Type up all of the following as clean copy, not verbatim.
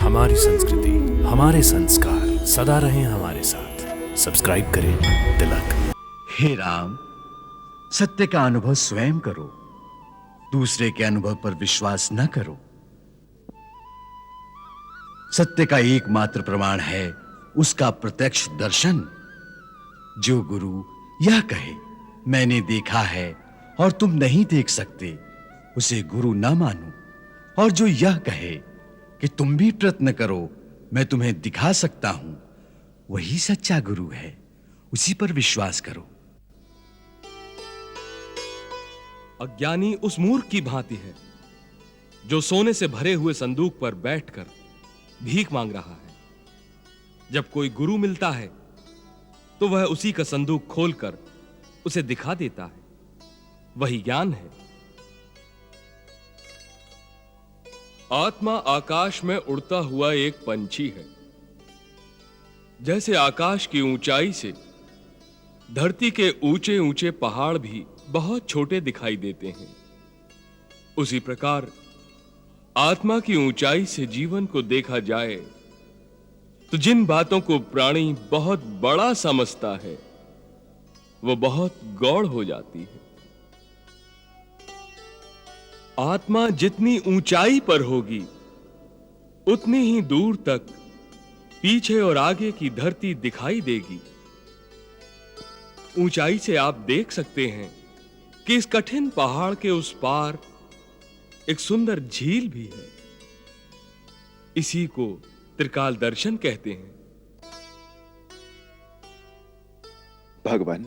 हमारी संस्कृति, हमारे संस्कार सदा रहें हमारे साथ। सब्सक्राइब करें तिलक। हे राम, सत्य का अनुभव स्वयं करो, दूसरे के अनुभव पर विश्वास न करो। सत्य का एकमात्र प्रमाण है उसका प्रत्यक्ष दर्शन। जो गुरु यह कहे मैंने देखा है और तुम नहीं देख सकते, उसे गुरु न मानो। और जो यह कहे कि तुम भी प्रयत्न करो, मैं तुम्हें दिखा सकता हूं, वही सच्चा गुरु है, उसी पर विश्वास करो। अज्ञानी उस मूर्ख की भांति है जो सोने से भरे हुए संदूक पर बैठकर भीख मांग रहा है। जब कोई गुरु मिलता है तो वह उसी का संदूक खोलकर उसे दिखा देता है। वही ज्ञान है। आत्मा आकाश में उड़ता हुआ एक पंछी है। जैसे आकाश की ऊंचाई से धरती के ऊंचे ऊंचे पहाड़ भी बहुत छोटे दिखाई देते हैं, उसी प्रकार आत्मा की ऊंचाई से जीवन को देखा जाए तो जिन बातों को प्राणी बहुत बड़ा समझता है वो बहुत गौड़ हो जाती है। आत्मा जितनी ऊंचाई पर होगी उतनी ही दूर तक पीछे और आगे की धरती दिखाई देगी। ऊंचाई से आप देख सकते हैं कि इस कठिन पहाड़ के उस पार एक सुंदर झील भी है। इसी को त्रिकाल दर्शन कहते हैं। भगवान,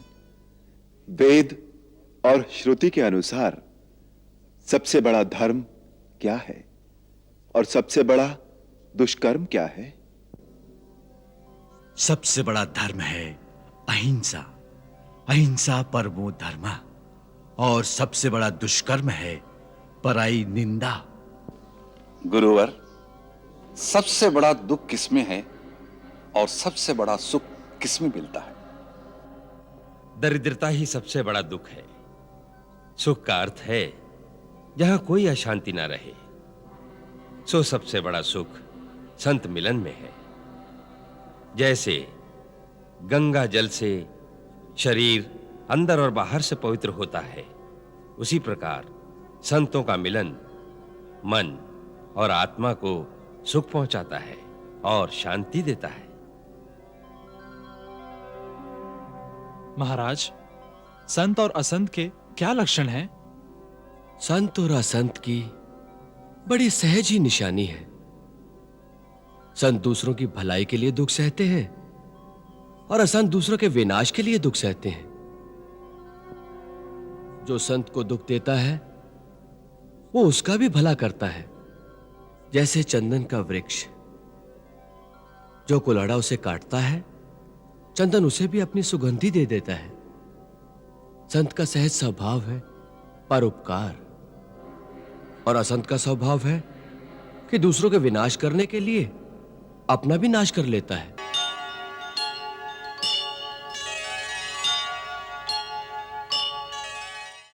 वेद और श्रुति के अनुसार सबसे बड़ा धर्म क्या है और सबसे बड़ा दुष्कर्म क्या है? सबसे बड़ा धर्म है अहिंसा, अहिंसा परमो धर्म। और सबसे बड़ा दुष्कर्म है पराई निंदा। गुरुवर, सबसे बड़ा दुख किसमें है और सबसे बड़ा सुख किसमें मिलता है? दरिद्रता ही सबसे बड़ा दुख है। सुख का अर्थ है जहां कोई अशांति ना रहे। सो सबसे बड़ा सुख संत मिलन में है। जैसे गंगा जल से शरीर अंदर और बाहर से पवित्र होता है, उसी प्रकार संतों का मिलन मन और आत्मा को सुख पहुंचाता है और शांति देता है। महाराज, संत और असंत के क्या लक्षण हैं? संत और असंत की बड़ी सहज ही निशानी है। संत दूसरों की भलाई के लिए दुख सहते हैं और असंत दूसरों के विनाश के लिए दुख सहते हैं। जो संत को दुख देता है वो उसका भी भला करता है। जैसे चंदन का वृक्ष, जो कुल्हाड़ा उसे काटता है, चंदन उसे भी अपनी सुगंधी दे देता है। संत का सहज स्वभाव है परोपकार, और असंत का स्वभाव है कि दूसरों के विनाश करने के लिए अपना भी नाश कर लेता है।